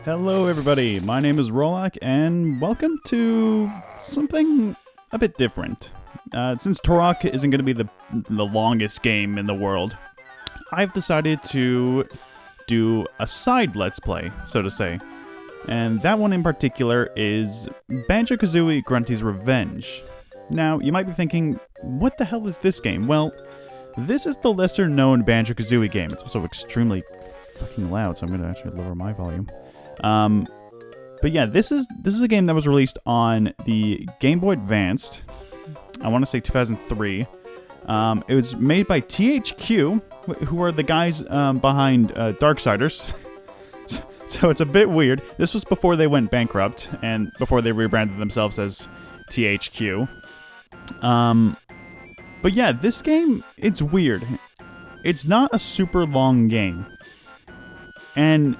Hello everybody, my name is Rolak and welcome to something a bit different. Since Turok isn't going to be the longest game in the world, I've decided to do a side Let's Play, so to say. And that one in particular is Banjo-Kazooie Grunty's Revenge. Now, you might be thinking, what the hell is this game? Well, this is the lesser known Banjo-Kazooie game. It's also extremely fucking loud, so I'm going to actually lower my volume. But yeah, this is a game that was released on the Game Boy Advanced. I want to say 2003. It was made by THQ, who are the guys behind Darksiders. So it's a bit weird. This was before they went bankrupt and before they rebranded themselves as THQ. But yeah, this game, it's weird. It's not a super long game. And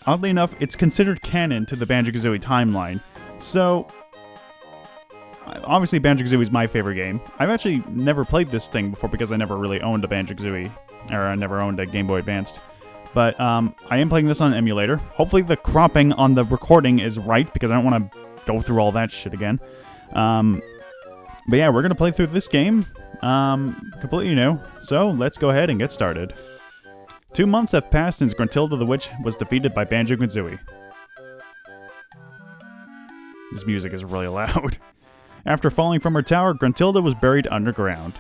oddly enough, it's considered canon to the Banjo-Kazooie timeline. So, obviously Banjo-Kazooie is my favorite game. I've actually never played this thing before because I never really owned a Banjo-Kazooie, or I never owned a Game Boy Advanced. But I am playing this on an emulator. Hopefully the cropping on the recording is right because I don't want to go through all that shit again. But yeah, we're going to play through this game completely new. So, let's go ahead and get started. 2 months have passed since Gruntilda the Witch was defeated by Banjo-Kazooie. This music is really loud. After falling from her tower, Gruntilda was buried underground,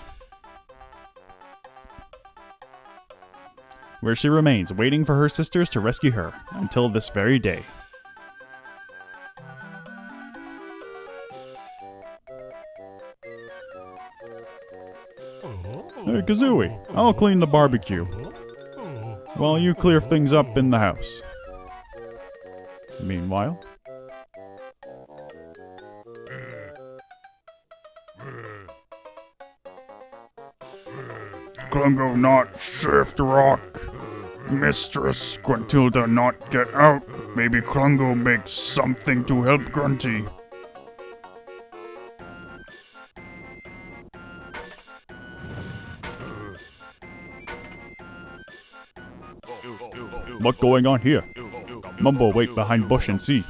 where she remains, waiting for her sisters to rescue her, until this very day. Hey, Kazooie, I'll clean the barbecue while you clear things up in the house. Meanwhile, Klungo not shift rock. Mistress Gruntilda not get out. Maybe Klungo makes something to help Grunty. What going on here? Mumbo wait behind bush and see.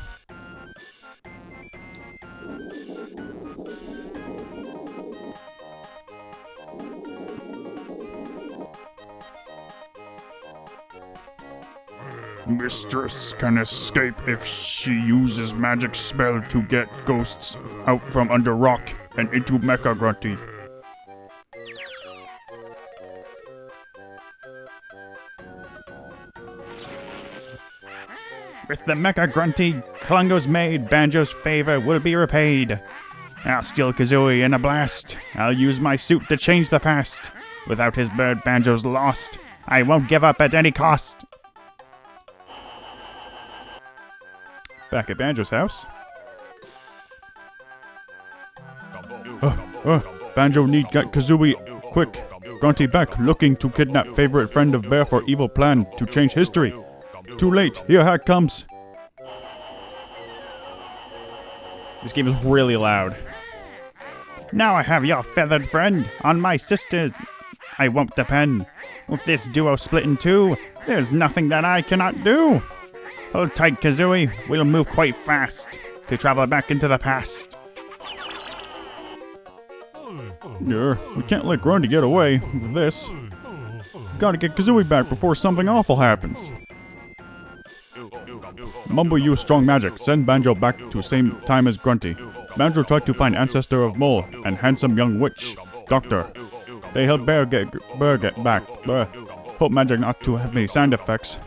Mistress can escape if she uses magic spell to get ghosts out from under rock and into Mecha Grunty. With the Mecha Grunty Klungo's made, Banjo's favor will be repaid. I'll steal Kazooie in a blast. I'll use my suit to change the past. Without his bird, Banjo's lost. I won't give up at any cost. Back at Banjo's house. Banjo need get Kazooie quick. Grunty back, looking to kidnap favorite friend of Bear for evil plan to change history. Too late, here hack comes. This game is really loud. Now I have your feathered friend. On my sisters I won't depend. With this duo split in two, there's nothing that I cannot do. Hold tight, Kazooie. We'll move quite fast to travel back into the past. Yeah, we can't let Grunty get away with this. We've got to get Kazooie back before something awful happens. Mumbo used strong magic. Send Banjo back to same time as Grunty. Banjo tried to find ancestor of Mole and handsome young witch, Doctor. They helped Bear get back. Hope magic not to have many sound effects.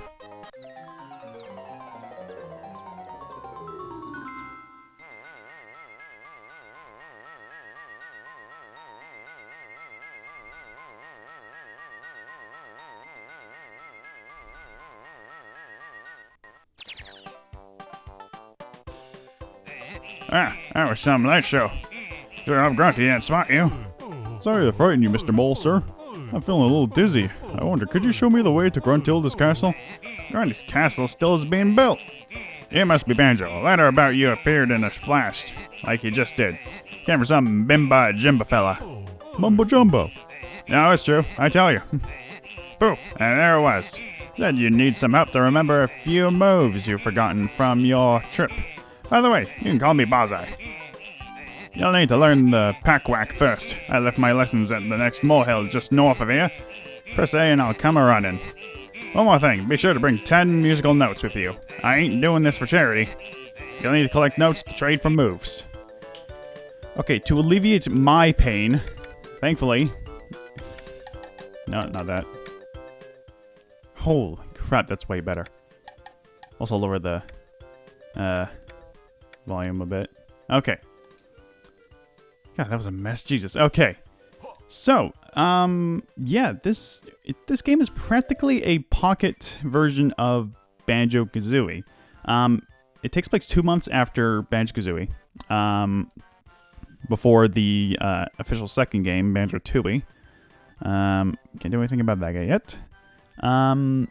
That was some light show. Sure enough, Grunty didn't spot you. Sorry to frighten you, Mr. Mole, sir. I'm feeling a little dizzy. I wonder, could you show me the way to Gruntilda's castle? Grunty's castle still is being built. It must be Banjo. A letter about you appeared in a flash, like you just did. Came from some bimba jimba fella. Mumbo jumbo. No, it's true. I tell you. Poof, and there it was. Said you need some help to remember a few moves you've forgotten from your trip. By the way, you can call me Banjo. You'll need to learn the pack-whack first. I left my lessons at the next molehill just north of here. Press A and I'll come a-running. One more thing, be sure to bring 10 musical notes with you. I ain't doing this for charity. You'll need to collect notes to trade for moves. Okay, to alleviate my pain, thankfully... No, not that. Holy crap, that's way better. Also lower the volume a bit. Okay. God, that was a mess. Jesus. Okay. So, yeah, this game is practically a pocket version of Banjo-Kazooie. It takes place 2 months after Banjo-Kazooie. Before the official second game, Banjo-Tooie. Can't do anything about that guy yet. God,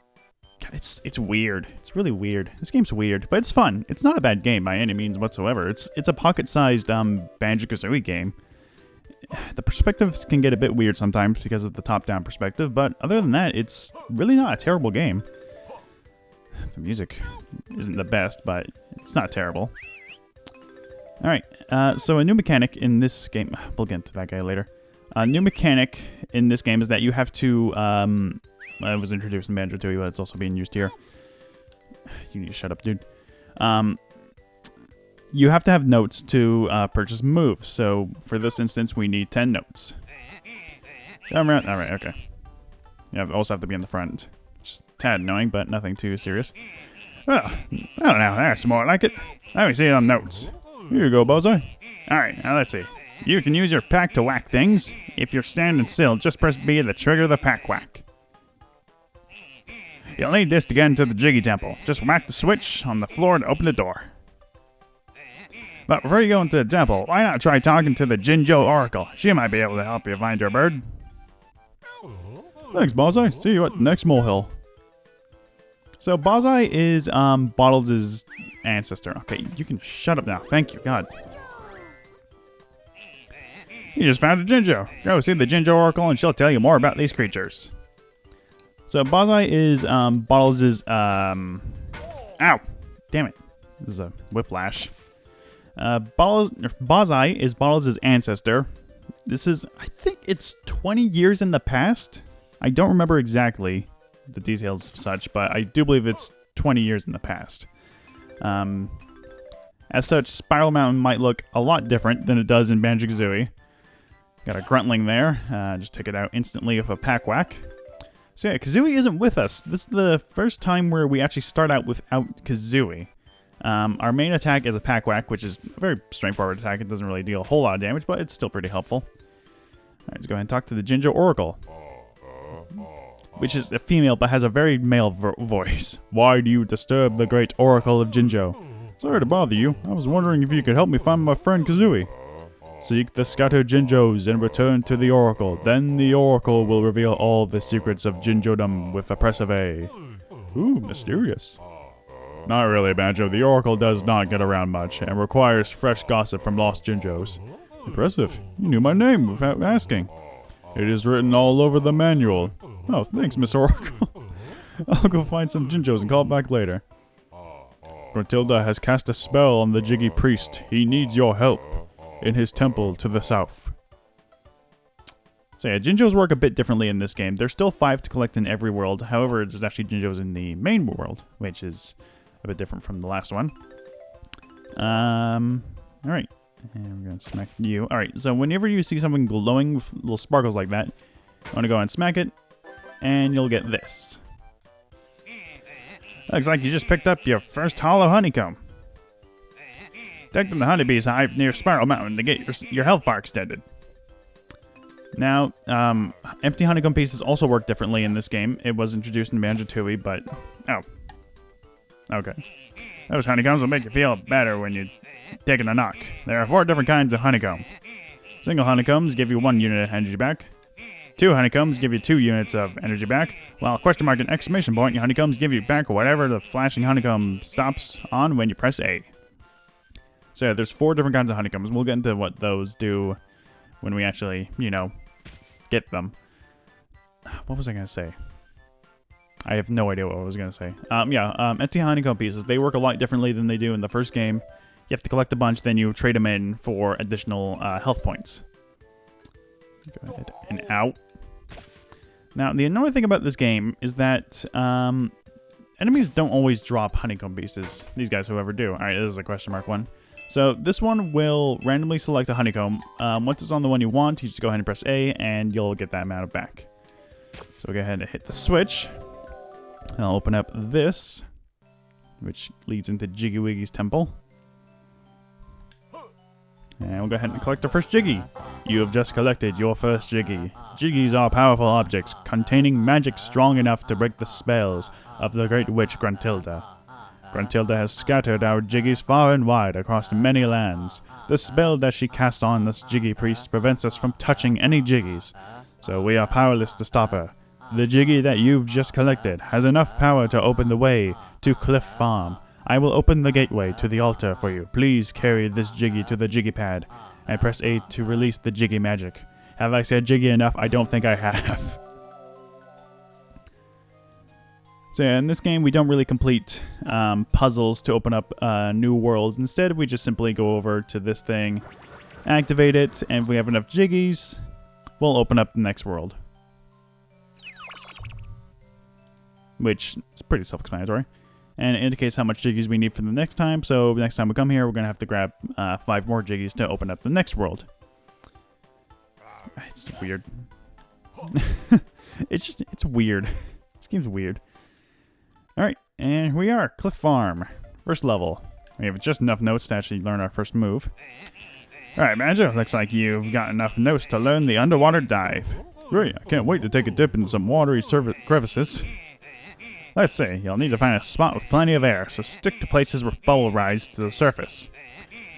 it's weird. It's really weird. This game's weird, but it's fun. It's not a bad game by any means whatsoever. It's a pocket-sized Banjo-Kazooie game. The perspectives can get a bit weird sometimes because of the top-down perspective, but other than that, it's really not a terrible game. The music isn't the best, but it's not terrible. Alright, so a new mechanic in this game... We'll get into that guy later. A new mechanic in this game is that you have to... it was introduced in Banjo-Tooie, but it's also being used here. You need to shut up, dude. You have to have notes to purchase moves. So, for this instance, we need 10 notes. Alright, okay. You also have to be in the front. Just a tad annoying, but nothing too serious. Well, I don't know. That's more like it. Let me see them notes. Here you go, Bozo. Alright, now let's see. You can use your pack to whack things. If you're standing still, just press B to trigger the pack whack. You'll need this to get into the Jiggy Temple. Just whack the switch on the floor to open the door. But before you go into the temple, why not try talking to the Jinjo Oracle? She might be able to help you find your bird. Thanks, Banzai. See you at the next molehill. So Banzai is Bottles' ancestor. Okay, you can shut up now. Thank you, God. You just found a Jinjo. Go see the Jinjo Oracle and she'll tell you more about these creatures. So Banzai is Bottles' ow! Damn it. This is a whiplash. Banzai is Bottles' ancestor. This is, I think it's 20 years in the past. I don't remember exactly the details of such, but I do believe it's 20 years in the past. As such, Spiral Mountain might look a lot different than it does in Banjo-Kazooie. Got a Gruntling there. Just take it out instantly with a pack whack. So yeah, Kazooie isn't with us. This is the first time where we actually start out without Kazooie. Our main attack is a pack whack, which is a very straightforward attack. It doesn't really deal a whole lot of damage, but it's still pretty helpful. Alright, let's go ahead and talk to the Jinjo Oracle. Which is a female, but has a very male voice. Why do you disturb the great Oracle of Jinjo? Sorry to bother you. I was wondering if you could help me find my friend Kazooie. Seek the scattered Jinjos and return to the Oracle. Then the Oracle will reveal all the secrets of Jinjodom with a press of A. Ooh, mysterious. Not really, Banjo. The Oracle does not get around much and requires fresh gossip from lost Jinjos. Impressive. You knew my name without asking. It is written all over the manual. Oh, thanks, Miss Oracle. I'll go find some Jinjos and call back later. Gruntilda has cast a spell on the Jiggy Priest. He needs your help in his temple to the south. So yeah, Jinjos work a bit differently in this game. There's still 5 to collect in every world. However, there's actually Jinjos in the main world, which is a bit different from the last one. Alright. And we're going to smack you. Alright, so whenever you see something glowing with little sparkles like that, you want to go and smack it, and you'll get this. Looks like you just picked up your first hollow honeycomb. Take them to the honeybee's hive near Spiral Mountain to get your health bar extended. Now, empty honeycomb pieces also work differently in this game. It was introduced in Banjo-Tooie, but... Oh. Okay. Those honeycombs will make you feel better when you're taking a knock. There are 4 different kinds of honeycomb. Single honeycombs give you 1 unit of energy back. 2 honeycombs give you 2 units of energy back, while question mark and exclamation point honeycombs give you back whatever the flashing honeycomb stops on when you press A. So yeah, there's 4 different kinds of honeycombs. We'll get into what those do when we actually, you know, get them. What was I going to say? I have no idea what I was going to say. Empty honeycomb pieces. They work a lot differently than they do in the first game. You have to collect a bunch, then you trade them in for additional health points. Go ahead and out. Now, the annoying thing about this game is that enemies don't always drop honeycomb pieces. These guys, whoever do. Alright, this is a question mark one. So this one will randomly select a honeycomb. Once it's on the one you want, you just go ahead and press A, and you'll get that amount back. So we'll go ahead and hit the switch. And I'll open up this, which leads into Jiggy Wiggy's temple. And we'll go ahead and collect our first Jiggy. You have just collected your first Jiggy. Jiggies are powerful objects containing magic strong enough to break the spells of the great witch Gruntilda. Gruntilda has scattered our Jiggies far and wide across many lands. The spell that she cast on this Jiggy priest prevents us from touching any Jiggies, so we are powerless to stop her. The Jiggy that you've just collected has enough power to open the way to Cliff Farm. I will open the gateway to the altar for you. Please carry this Jiggy to the Jiggy pad and press A to release the Jiggy magic. Have I said Jiggy enough? I don't think I have. So yeah, in this game we don't really complete puzzles to open up new worlds. Instead, we just simply go over to this thing, activate it, and if we have enough Jiggies, we'll open up the next world. Which is pretty self-explanatory. And it indicates how much Jiggies we need for the next time, so next time we come here, we're going to have to grab 5 more Jiggies to open up the next world. It's weird. It's weird. This game's weird. Alright, and here we are, Cliff Farm. First level. We have just enough notes to actually learn our first move. Alright, Banjo, looks like you've got enough notes to learn the underwater dive. Great, I can't wait to take a dip in some watery crevices. Let's see, you'll need to find a spot with plenty of air, so stick to places where bubbles rise to the surface.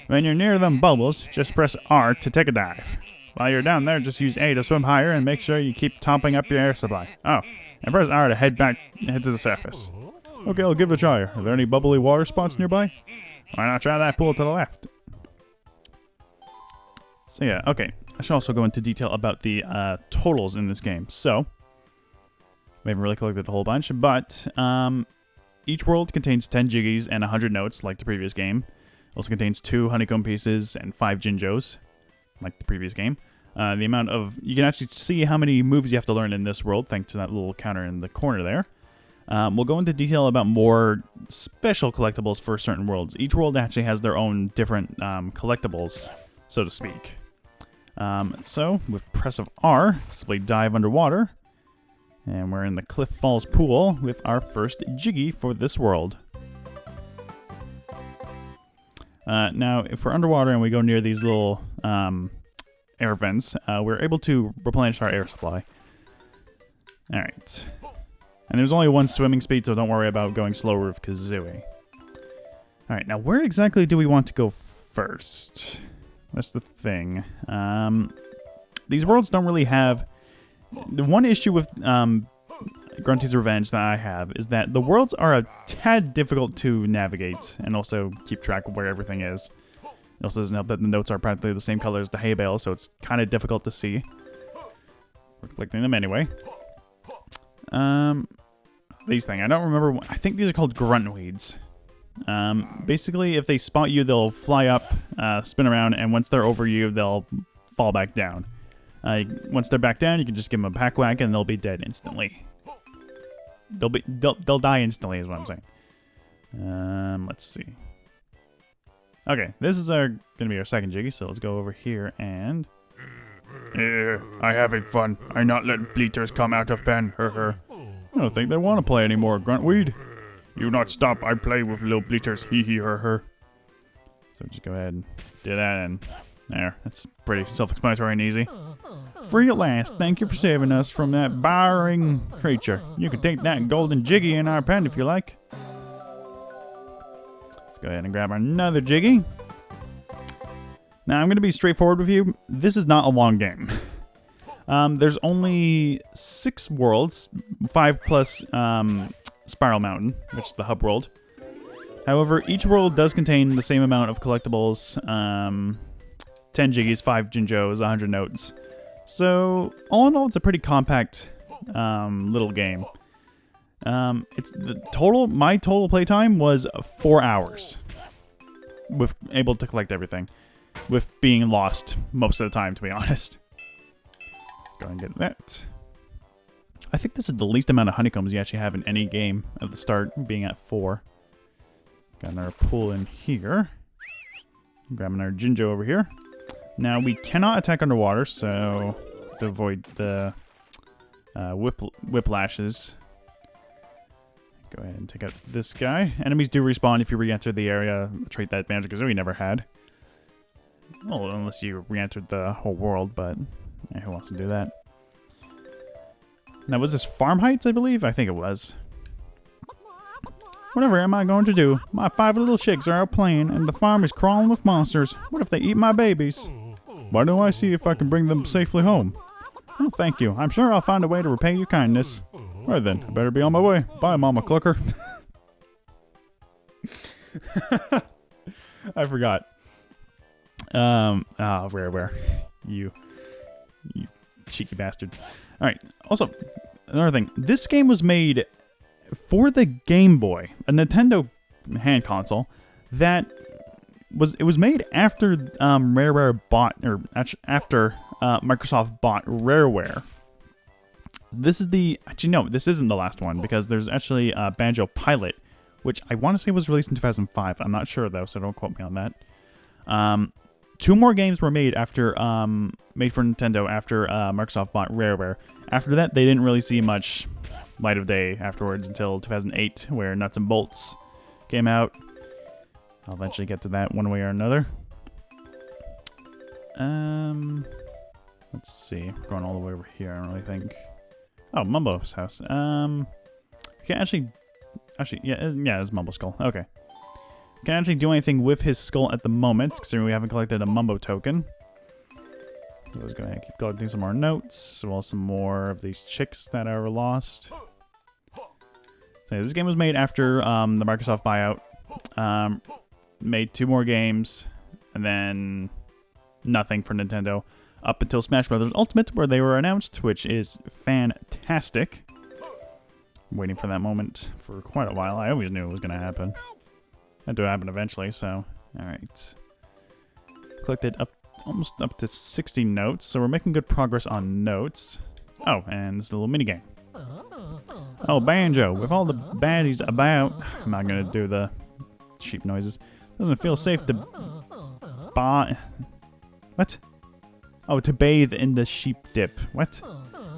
When you're near them bubbles, just press R to take a dive. While you're down there, just use A to swim higher and make sure you keep topping up your air supply. Oh, and press R to head to the surface. Okay, I'll give it a try. Are there any bubbly water spots nearby? Why not try that pool to the left? So yeah, okay. I should also go into detail about the totals in this game. So, we haven't really collected a whole bunch, but each world contains 10 Jiggies and 100 notes, like the previous game. It also contains 2 honeycomb pieces and 5 Jinjos, like the previous game. The amount of... You can actually see how many moves you have to learn in this world, thanks to that little counter in the corner there. We'll go into detail about more special collectibles for certain worlds. Each world actually has their own different collectibles, so to speak. So, with press of R, simply dive underwater. And we're in the Cliff Falls pool with our first Jiggy for this world. Now, if we're underwater and we go near these little air vents, we're able to replenish our air supply. Alright. And there's only 1 swimming speed, so don't worry about going slower with Kazooie. Alright, now where exactly do we want to go first? That's the thing. These worlds don't really have... The one issue with Grunty's Revenge that I have is that the worlds are a tad difficult to navigate and also keep track of where everything is. It also doesn't help that the notes are practically the same color as the hay bale, so it's kind of difficult to see. We're collecting them anyway. These things, I don't remember. I think these are called gruntweeds. Basically, if they spot you, they'll fly up, spin around, and once they're over you, they'll fall back down. Once they're back down, you can just give them a pack whack, and they'll be dead instantly. They'll die instantly, is what I'm saying. Let's see. Okay, this is gonna be our second Jiggy, so let's go over here and... I having fun. I not letting bleaters come out of pen. I don't think they want to play anymore, Gruntweed. You not stop. I play with little bleaters. Hee hee her. So just go ahead and do that, and there. That's pretty self-explanatory and easy. Free at last. Thank you for saving us from that barring creature. You can take that golden Jiggy in our pen if you like. Let's go ahead and grab another Jiggy. Now, I'm going to be straightforward with you. This is not a long game. There's only 6 worlds, 5 plus Spiral Mountain, which is the hub world. However, each world does contain the same amount of collectibles. 10 Jiggies, 5 Jinjos, 100 notes. So, all in all, it's a pretty compact little game. It's my total playtime was 4 hours. With able to collect everything. With being lost most of the time, to be honest. Let's go and get that. I think this is the least amount of honeycombs you actually have in any game at the start, being at 4. Got another pool in here. Grabbing our Jinjo over here. Now, we cannot attack underwater, so to avoid the whiplashes. Go ahead and take out this guy. Enemies do respawn if you re-enter the area, a trait that Banjo-Kazooie never had. Well, unless you re-entered the whole world, but yeah, who wants to do that? Now, was this Farm Heights, I believe? I think it was. Whatever am I going to do? My 5 little chicks are out playing, and the farm is crawling with monsters. What if they eat my babies? Why don't I see if I can bring them safely home? Oh, thank you. I'm sure I'll find a way to repay your kindness. All right, then. I better be on my way. Bye, Mama Clucker. I forgot. Where? You cheeky bastards. All right. Also, another thing. This game was made for the Game Boy, a Nintendo hand console. It was made after Rareware bought, or after Microsoft bought Rareware. This is actually no, this isn't the last one, because there's actually Banjo Pilot, which I want to say was released in 2005. I'm not sure though, so don't quote me on that. 2 more games were made after made for Nintendo after Microsoft bought Rareware. After that, they didn't really see much light of day afterwards until 2008, where Nuts and Bolts came out. I'll eventually get to that one way or another. Let's see. We're going all the way over here, I don't really think. Oh, Mumbo's house. Okay, actually, yeah, it's Mumbo Skull. Okay. Can't actually do anything with his skull at the moment, considering we haven't collected a Mumbo token. So I was going to keep collecting some more notes, as well as some more of these chicks that are lost. So this game was made after the Microsoft buyout. Made 2 more games, and then nothing for Nintendo up until Smash Bros. Ultimate, where they were announced, which is fantastic. I'm waiting for that moment for quite a while. I always knew it was going to happen. Had to happen eventually, so alright. Collected almost up to 60 notes, so we're making good progress on notes. Oh, and this little minigame. Oh, Banjo, with all the baddies about, I'm not going to do the sheep noises. Doesn't feel safe to What? Oh, to bathe in the sheep dip. What?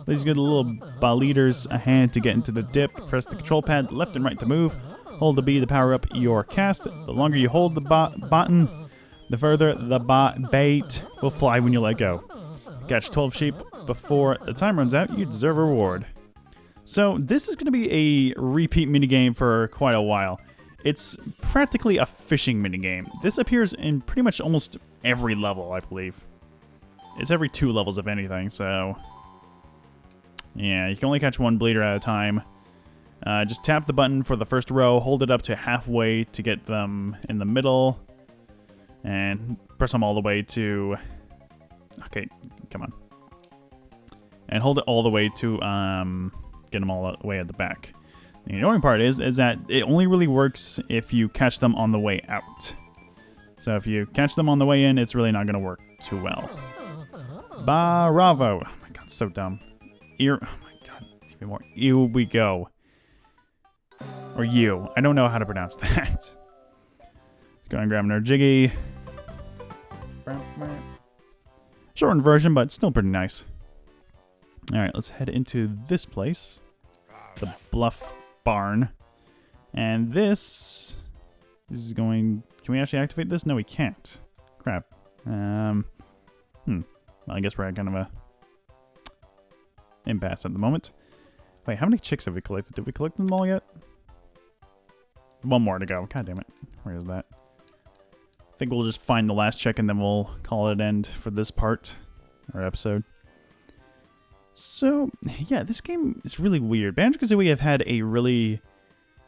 Please give the little leaders a hand to get into the dip. Press the control pad left and right to move. Hold the B to power up your cast. The longer you hold the button, the further the bait will fly when you let go. Catch 12 sheep before the time runs out, you deserve a reward. So this is going to be a repeat minigame for quite a while. It's practically a fishing minigame. This appears in pretty much almost every level, I believe. It's every 2 levels, if anything, so yeah, you can only catch 1 bleeder at a time. Just tap the button for the first row, hold it up to halfway to get them in the middle, and press them all the way to... Okay, come on. And hold it all the way to get them all the way at the back. The annoying part is that it only really works if you catch them on the way out. So if you catch them on the way in, it's really not going to work too well. Bravo! Oh my god, so dumb. Oh my god, even more. Here we go. Or you. I don't know how to pronounce that. Let's go and grab another Jiggy. Shortened version, but still pretty nice. Alright, let's head into this place. The Bluff Barn. And this is going... Can we actually activate this? No, we can't. Crap. Well, I guess we're at kind of a impasse at the moment. Wait, how many chicks have we collected? Did we collect them all yet? 1 more to go. God damn it. Where is that? I think we'll just find the last chick and then we'll call it an end for this part, or episode. So, yeah, this game is really weird. Banjo-Kazooie have had a really,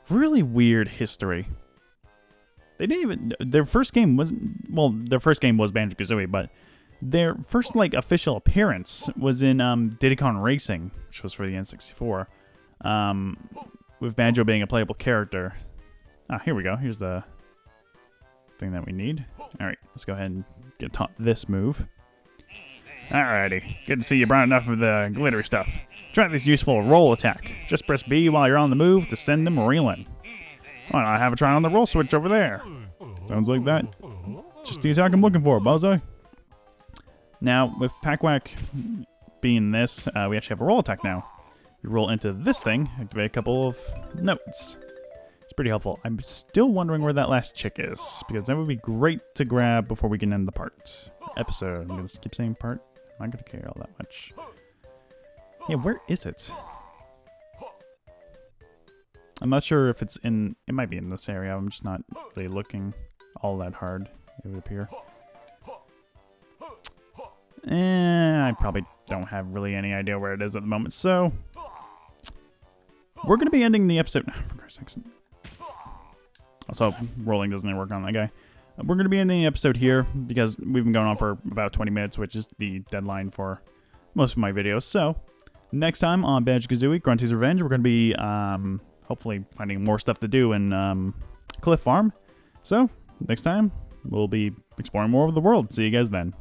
really weird history. They didn't even... Their first game wasn't... Well, their first game was Banjo-Kazooie, but their first, like, official appearance was in Diddy Kong Racing, which was for the N64. with Banjo being a playable character. Ah, here we go. Here's the thing that we need. Alright, let's go ahead and get taught this move. Alrighty, good to see you brought enough of the glittery stuff. Try this useful roll attack. Just press B while you're on the move to send them reeling. Why don't I have a try on the roll switch over there? Sounds like that. Just the attack I'm looking for, bullseye. Now, with Pack-Whack being this, we actually have a roll attack now. You roll into this thing, activate a couple of notes. It's pretty helpful. I'm still wondering where that last chick is, because that would be great to grab before we can end the episode. I'm going to keep saying part. I'm not going to care all that much. Yeah, where is it? I'm not sure if it's in... It might be in this area. I'm just not really looking all that hard. It would appear. I probably don't have really any idea where it is at the moment, so... We're going to be ending the episode... For Christ's sakes. Also, rolling doesn't work on that guy. We're going to be ending the episode here, because we've been going on for about 20 minutes, which is the deadline for most of my videos. So, next time on Banjo-Kazooie, Grunty's Revenge, we're going to be... hopefully finding more stuff to do in Cliff Farm. So, next time, we'll be exploring more of the world. See you guys then.